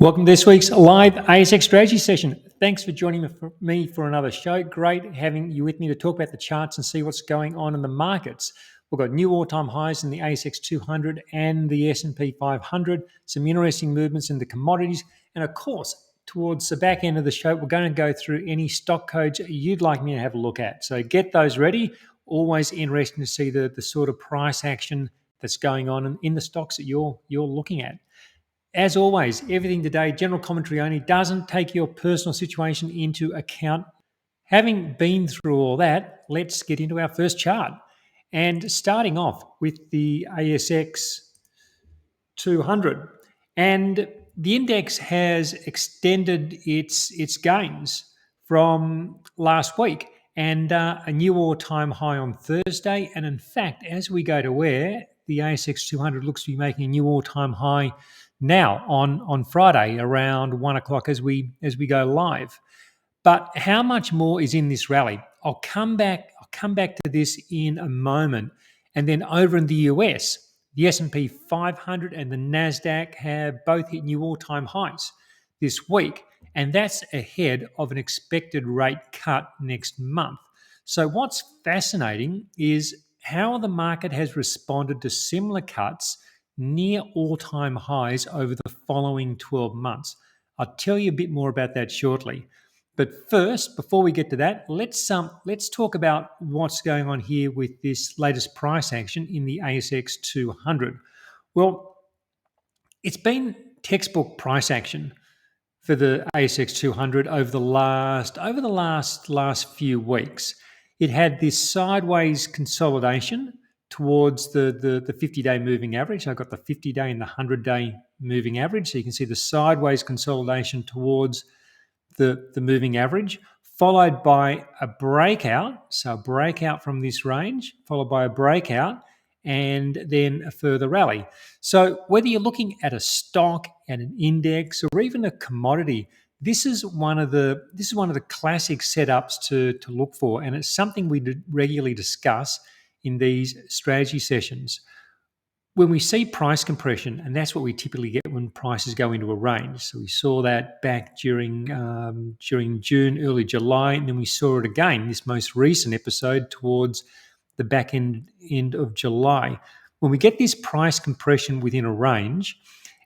Welcome to this week's live ASX strategy session. Thanks for joining me for another show. Great having you with me to talk about the charts and see what's going on in the markets. We've got new all-time highs in the ASX 200 and the S&P 500, some interesting movements in the commodities, and of course, towards the back end of the show, we're going to go through any stock codes you'd like me to have a look at. So get those ready. Always interesting to see the sort of price action that's going on in the stocks that you're looking at. As always, everything today, general commentary only, doesn't take your personal situation into account. Having been through all that, let's get into our first chart. And starting off with the ASX 200. And the index has extended its gains from last week and a new all-time high on Thursday. And in fact, as we go to where the ASX 200 looks to be making a new all-time high now on Friday around 1 o'clock as we go live. But how much more is in this rally? I'll come back to this in a moment. And then over in the US, the S&P 500 and the Nasdaq have both hit new all-time highs this week, and that's ahead of an expected rate cut next month. So what's fascinating is how the market has responded to similar cuts near all-time highs over the following 12 months. I'll tell you a bit more about that shortly. But first, before we get to that, let's talk about what's going on here with this latest price action in the ASX 200. Well, it's been textbook price action for the ASX 200 over the last few weeks. It had this sideways consolidation towards the 50-day moving average. I've got the 50-day and the 100-day moving average. So you can see the sideways consolidation towards the moving average, followed by a breakout. So a breakout from this range, followed by a breakout, and then a further rally. So whether you're looking at a stock and an index or even a commodity, this is one of the classic setups to look for, and it's something we regularly discuss in these strategy sessions. When we see price compression, and that's what we typically get when prices go into a range. So we saw that back during June, early July, and then we saw it again, this most recent episode towards the back end of July. When we get this price compression within a range,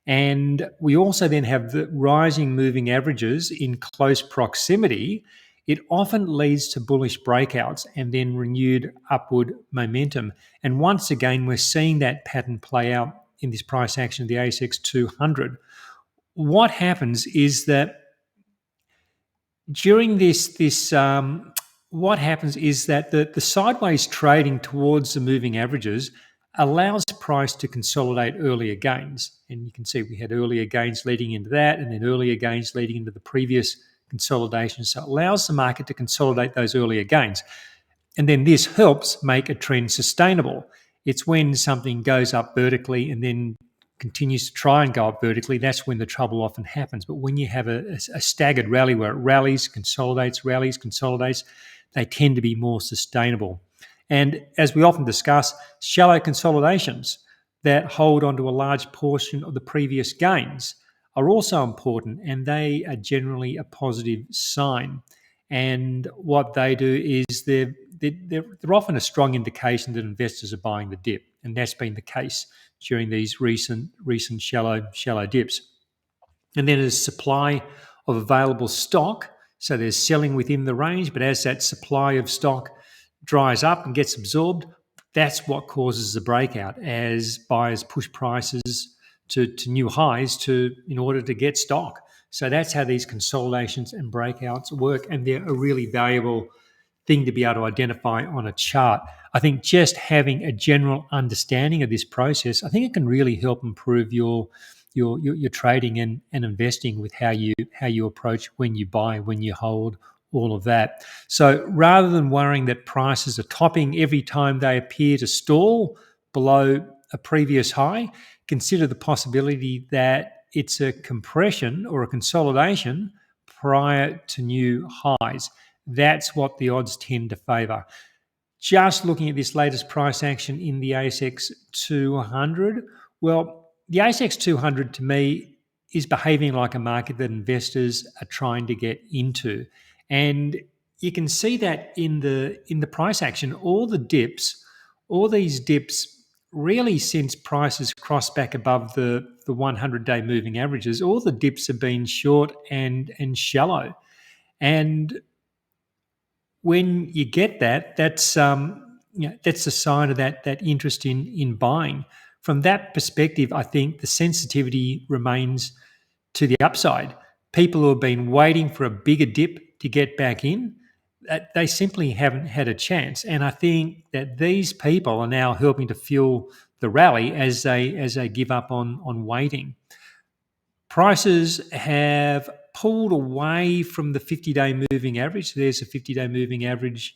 and we also then have the rising moving averages in close proximity, it often leads to bullish breakouts and then renewed upward momentum. And once again, we're seeing that pattern play out in this price action of the ASX 200. What happens is that during the sideways trading towards the moving averages allows price to consolidate earlier gains. And you can see we had earlier gains leading into that, and then earlier gains leading into the previous consolidation. So it allows the market to consolidate those earlier gains. And then this helps make a trend sustainable. It's when something goes up vertically and then continues to try and go up vertically, that's when the trouble often happens. But when you have a staggered rally where it rallies, consolidates, they tend to be more sustainable. And as we often discuss, shallow consolidations that hold onto a large portion of the previous gains are also important, and they are generally a positive sign. And what they do is they're often a strong indication that investors are buying the dip, and that's been the case during these recent shallow dips. And then there's supply of available stock, so there's selling within the range, but as that supply of stock dries up and gets absorbed, that's what causes the breakout as buyers push prices to new highs in order to get stock. So that's how these consolidations and breakouts work, and they're a really valuable thing to be able to identify on a chart. I think just having a general understanding of this process, I think it can really help improve your trading and investing with how you approach when you buy, when you hold, all of that. So rather than worrying that prices are topping every time they appear to stall below a previous high, consider the possibility that it's a compression or a consolidation prior to new highs. That's what the odds tend to favour. Just looking at this latest price action in the ASX 200, well, the ASX 200 to me is behaving like a market that investors are trying to get into. And you can see that in the price action, all these dips really, since prices crossed back above the 100-day moving averages, all the dips have been short and shallow. And when you get that, that's that's a sign of that interest in buying. From that perspective, I think the sensitivity remains to the upside. People who have been waiting for a bigger dip to get back in, they simply haven't had a chance. And I think that these people are now helping to fuel the rally as they give up on waiting. Prices have pulled away from the 50-day moving average. There's a 50-day moving average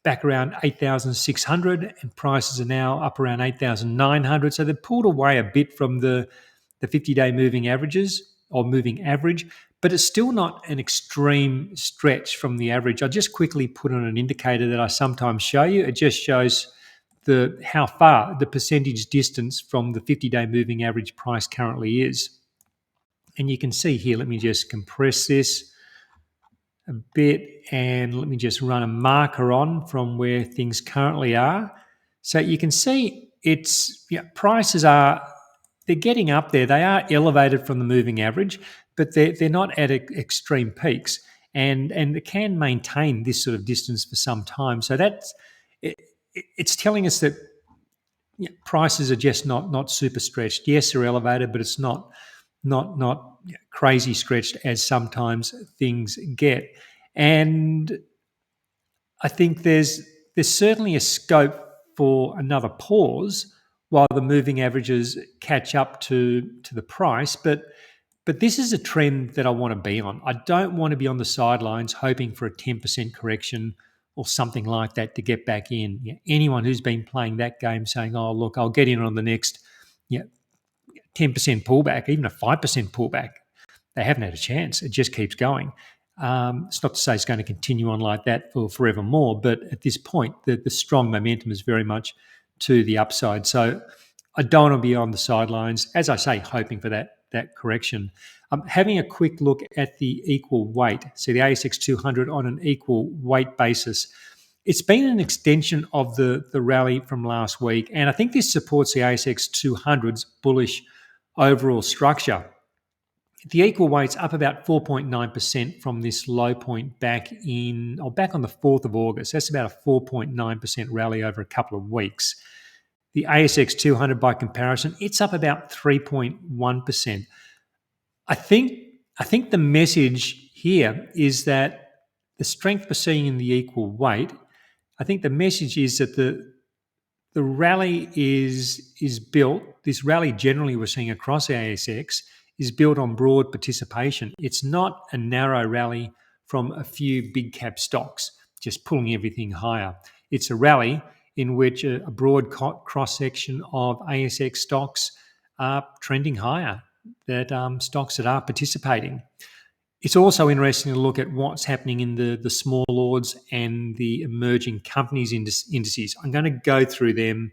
back around 8,600, and prices are now up around 8,900. So they've pulled away a bit from the 50-day moving averages or moving average, but it's still not an extreme stretch from the average. I'll just quickly put on an indicator that I sometimes show you. It just shows how far the percentage distance from the 50-day moving average price currently is. And you can see here, let me just compress this a bit and let me just run a marker on from where things currently are. So you can see prices they're getting up there. They are elevated from the moving average, but they're not at extreme peaks, and they can maintain this sort of distance for some time. So it's telling us that prices are just not super stretched. Yes, they're elevated, but it's not crazy stretched as sometimes things get. And I think there's certainly a scope for another pause while the moving averages catch up to the price. But this is a trend that I want to be on. I don't want to be on the sidelines hoping for a 10% correction or something like that to get back in. Anyone who's been playing that game saying, oh, look, I'll get in on the next 10% pullback, even a 5% pullback, they haven't had a chance. It just keeps going. It's not to say it's going to continue on like that for forevermore, but at this point, the strong momentum is very much to the upside. So I don't want to be on the sidelines, as I say, hoping for that correction. Having a quick look at the equal weight, so the ASX 200 on an equal weight basis, it's been an extension of the rally from last week, and I think this supports the ASX 200's bullish overall structure. The equal weight's up about 4.9% from this low point back on the 4th of August. That's about a 4.9% rally over a couple of weeks. The ASX 200, by comparison, it's up about 3.1%. I think the message here is that the strength we're seeing in the equal weight, I think the message is that the rally is built, this rally generally we're seeing across the ASX is built on broad participation. It's not a narrow rally from a few big cap stocks just pulling everything higher. It's a rally in which a broad cross-section of ASX stocks are trending higher, that stocks that are participating. It's also interesting to look at what's happening in the small ords and the emerging companies indices. I'm going to go through them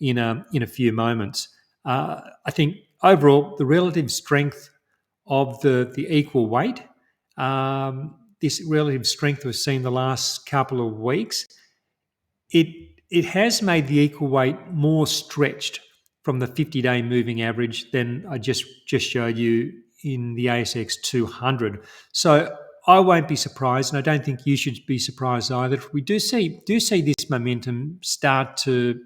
in a few moments. I think overall, the relative strength of the equal weight, this relative strength we've seen the last couple of weeks, it has made the equal weight more stretched from the 50-day moving average than I just showed you in the ASX 200. So I won't be surprised, and I don't think you should be surprised either, if we do see this momentum start to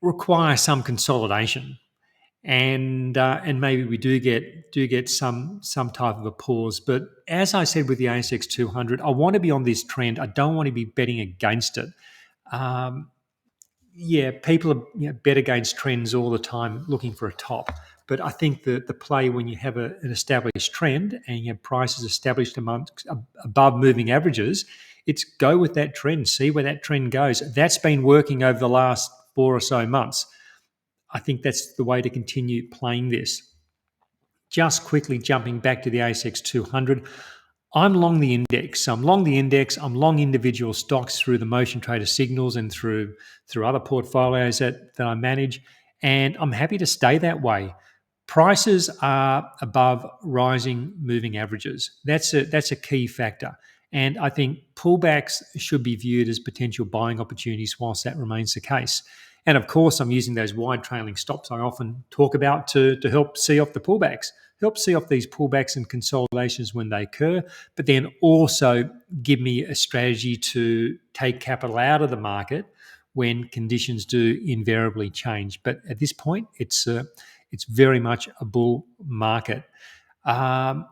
require some consolidation, and maybe we do get some type of a pause. But as I said with the ASX 200, I want to be on this trend. I don't want to be betting against it. People bet against trends all the time looking for a top. But I think the play when you have an established trend and you have prices established above moving averages, it's go with that trend, see where that trend goes. That's been working over the last 4 or so months. I think that's the way to continue playing this. Just quickly jumping back to the ASX 200, I'm long the index. I'm long the index. I'm long individual stocks through the motion trader signals and through other portfolios that I manage. and I'm happy to stay that way. Prices are above rising moving averages. That's a key factor. And I think pullbacks should be viewed as potential buying opportunities whilst that remains the case. And of course, I'm using those wide trailing stops I often talk about to help see off the pullbacks, help see off these pullbacks and consolidations when they occur, but then also give me a strategy to take capital out of the market when conditions do invariably change. But at this point, it's very much a bull market.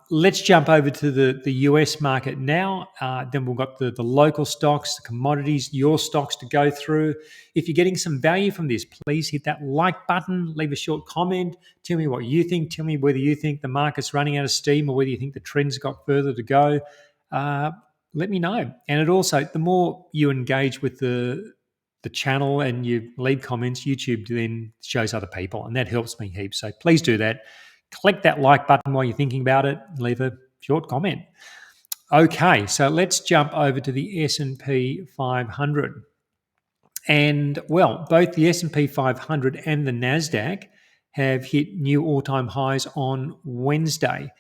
Let's jump over to the US market now. Then we've got the local stocks, the commodities, your stocks to go through. If you're getting some value from this, please hit that like button, leave a short comment, tell me what you think, tell me whether you think the market's running out of steam or whether you think the trend's got further to go. Let me know. And it also, the more you engage with the channel and you leave comments, YouTube then shows other people, and that helps me heaps. So please do that. Click that like button while you're thinking about it. Leave a short comment. Okay, so let's jump over to the S&P 500. And well, both the S&P 500 and the NASDAQ have hit new all-time highs on Wednesday.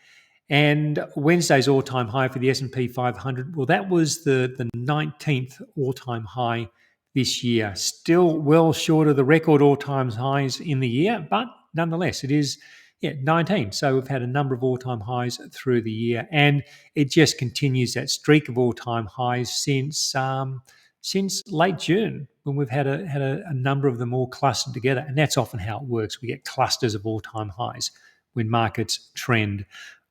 And Wednesday's all-time high for the S&P 500, well, that was the 19th all-time high this year. Still well short of the record all-time highs in the year, but nonetheless, it is 19. So we've had a number of all-time highs through the year, and it just continues that streak of all-time highs since late June, when we've had a number of them all clustered together. And that's often how it works. We get clusters of all-time highs when markets trend.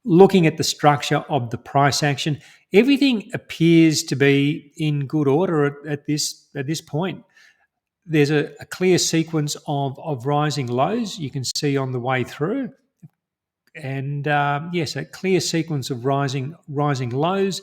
Looking at the structure of the price action, everything appears to be in good order at this point. There's a clear sequence of rising lows you can see on the way through. And yes, a clear sequence of rising lows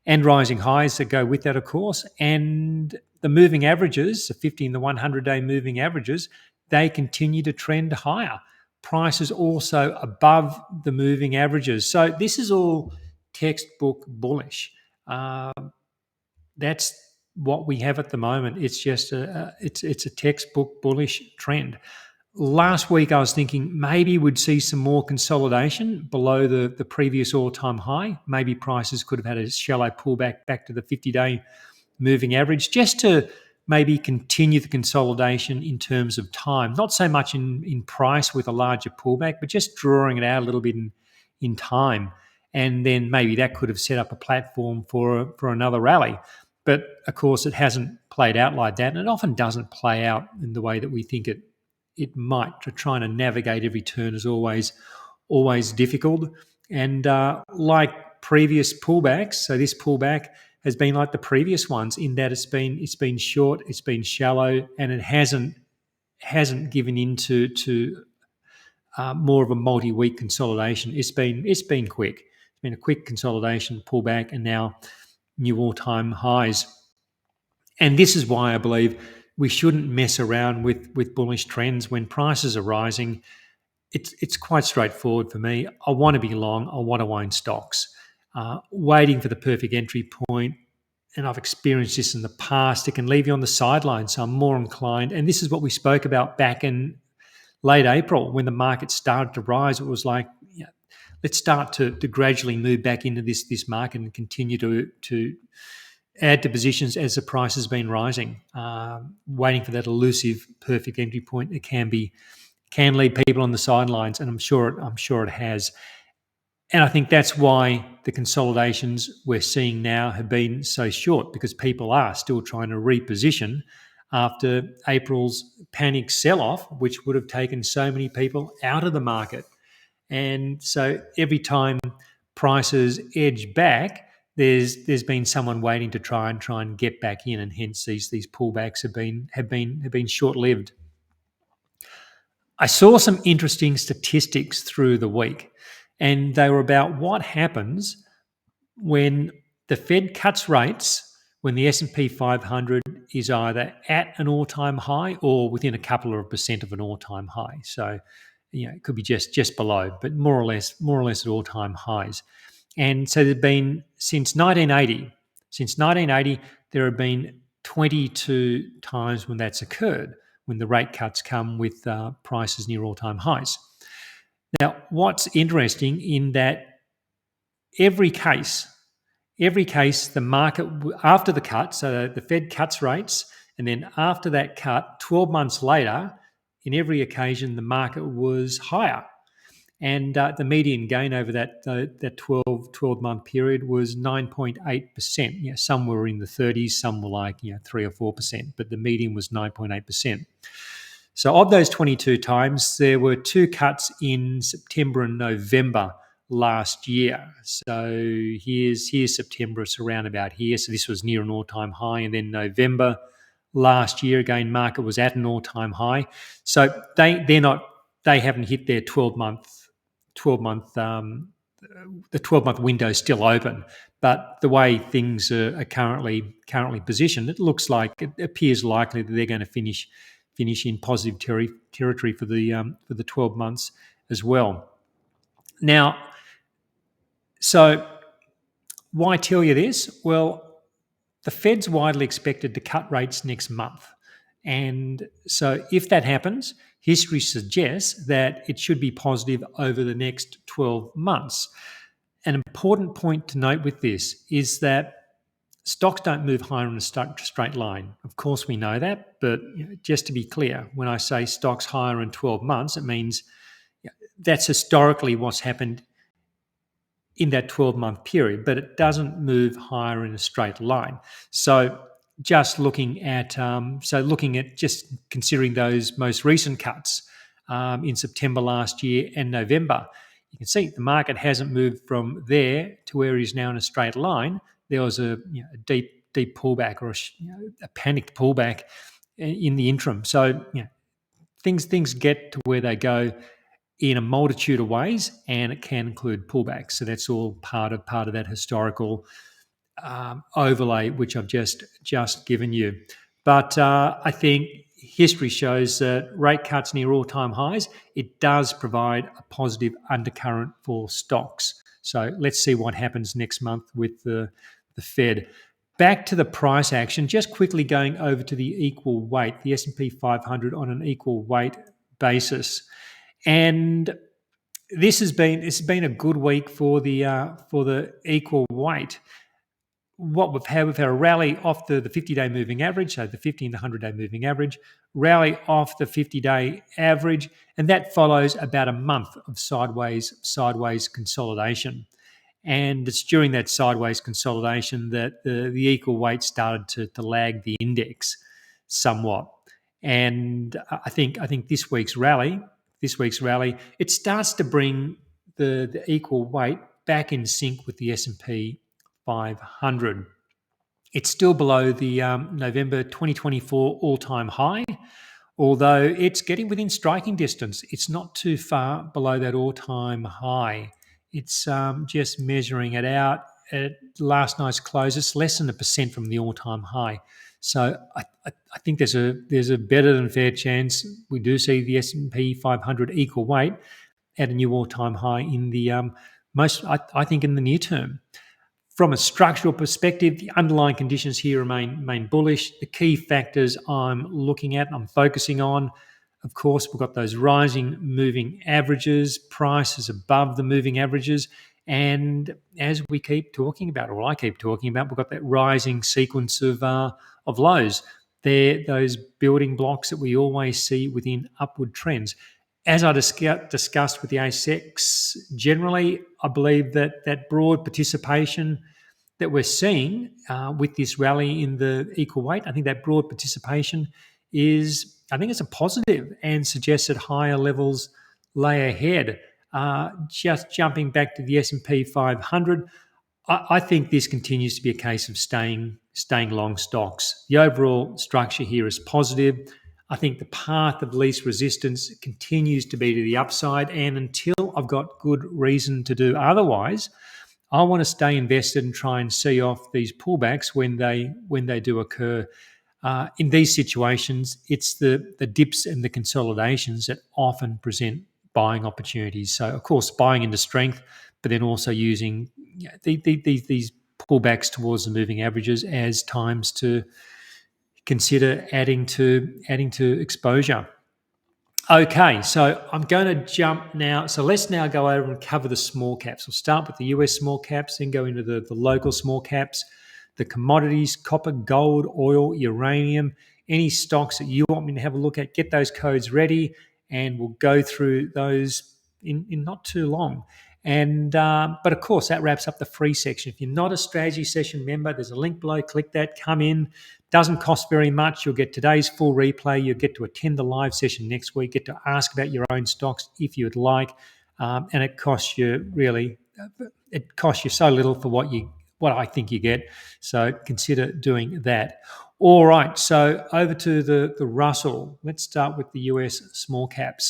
and rising highs that go with that, of course. And the moving averages, the 50 and the 100-day moving averages, they continue to trend higher. Prices also above the moving averages. So this is all textbook bullish. That's what we have at the moment. It's just it's a textbook bullish trend. Last week, I was thinking maybe we'd see some more consolidation below the previous all-time high. Maybe prices could have had a shallow pullback back to the 50-day moving average, just to maybe continue the consolidation in terms of time. Not so much in price with a larger pullback, but just drawing it out a little bit in time. And then maybe that could have set up a platform for another rally. But of course, it hasn't played out like that. And it often doesn't play out in the way that we think it might. Trying to navigate every turn is always difficult. And like previous pullbacks, so this pullback has been like the previous ones in that it's been short, it's been shallow, and it hasn't given into more of a multi-week consolidation. It's been quick. It's been a quick consolidation, pullback, and now new all-time highs. And this is why I believe we shouldn't mess around with bullish trends when prices are rising. It's quite straightforward for me. I want to be long. I want to own stocks. Waiting for the perfect entry point, and I've experienced this in the past, it can leave you on the sidelines. So I'm more inclined, and this is what we spoke about back in late April when the market started to rise. It was like, let's start to gradually move back into this market and continue to add to positions as the price has been rising. Waiting for that elusive perfect entry point, it can leave people on the sidelines, and I'm sure it has. And I think that's why the consolidations we're seeing now have been so short, because people are still trying to reposition after April's panic sell-off, which would have taken so many people out of the market. And so every time prices edge back, there's been someone waiting to try and get back in, and hence these pullbacks have been short-lived. I saw some interesting statistics through the week, and they were about what happens when the Fed cuts rates, when the S&P 500 is either at an all-time high or within a couple of percent of an all-time high. So, it could be just below, but more or less at all-time highs. And so there've been since 1980, there have been 22 times when that's occurred, when the rate cuts come with prices near all-time highs. Now, what's interesting in that every case, the market, after the cut, so the Fed cuts rates, and then after that cut, 12 months later, in every occasion, the market was higher. And the median gain over that 12-month period was 9.8%. Yeah, some were in the 30s, some were like 3 or 4%, but the median was 9.8%. So of those 22 times, there were 2 cuts in September and November last year. So here's September, it's around about here. So this was near an all-time high. And then November last year, again, market was at an all-time high. So they haven't hit their 12-month the 12-month window is still open. But the way things are currently positioned, it looks like, it appears likely that they're going to finish in positive territory for the 12 months as well. Now, so why tell you this? Well, the Fed's widely expected to cut rates next month. And so if that happens, history suggests that it should be positive over the next 12 months. An important point to note with this is that stocks don't move higher in a straight line. Of course, we know that, but just to be clear, when I say stocks higher in 12 months, it means that's historically what's happened in that 12-month period, but it doesn't move higher in a straight line. So just looking at just considering those most recent cuts in September last year and November, you can see the market hasn't moved from there to where it is now in a straight line. There was a deep pullback or a panicked pullback in the interim. So things get to where they go in a multitude of ways, and it can include pullbacks. So that's all part of that historical overlay which I've just given you. But I think history shows that rate cuts near all-time highs, it does provide a positive undercurrent for stocks. So let's see what happens next month with the Fed. Back to the price action, just quickly going over to the equal weight, the S&P 500 on an equal weight basis. And it's been a good week for the equal weight. What we've had a rally off the 50-day moving average, so the 50 and the 100-day moving average, rally off the 50-day average, and that follows about a month of sideways consolidation. And it's during that sideways consolidation that the equal weight started to lag the index somewhat. And I think this week's rally, it starts to bring the equal weight back in sync with the S&P 500. It's still below the November 2024 all-time high, although it's getting within striking distance. It's not too far below that all-time high. It's just measuring it out at last night's close. It's less than 1% from the all-time high. So I think there's a better than fair chance we do see the S&P 500 equal weight at a new all-time high in the I think in the near term. From a structural perspective, the underlying conditions here remain bullish. The key factors I'm looking at, I'm focusing on, of course, we've got those rising moving averages, prices above the moving averages, and as we keep talking about, or I keep talking about, we've got that rising sequence of lows. They're those building blocks that we always see within upward trends. As I discussed with the ASX, generally, I believe that broad participation that we're seeing with this rally in the equal weight, I think that broad participation is, I think it's a positive and suggests that higher levels lay ahead. Just jumping back to the S&P 500, I think this continues to be a case of staying long stocks. The overall structure here is positive. I think the path of least resistance continues to be to the upside, and until I've got good reason to do otherwise, I want to stay invested and try and see off these pullbacks when they do occur. In these situations, it's the dips and the consolidations that often present buying opportunities. So, of course, buying into strength, but then also using these pullbacks towards the moving averages as times to consider adding to exposure. Okay, so I'm going to jump now. So let's now go over and cover the small caps. We'll start with the US small caps, then go into the local small caps, the commodities, copper, gold, oil, uranium, any stocks that you want me to have a look at. Get those codes ready, and we'll go through those in not too long. And but of course, that wraps up the free section. If you're not a strategy session member, there's a link below. Click that, come in. Doesn't cost very much. You'll get today's full replay. You'll get to attend the live session next week, get to ask about your own stocks if you would like. And it costs you so little for what I think you get. So consider doing that. All right, so over to the Russell. Let's start with the US small caps.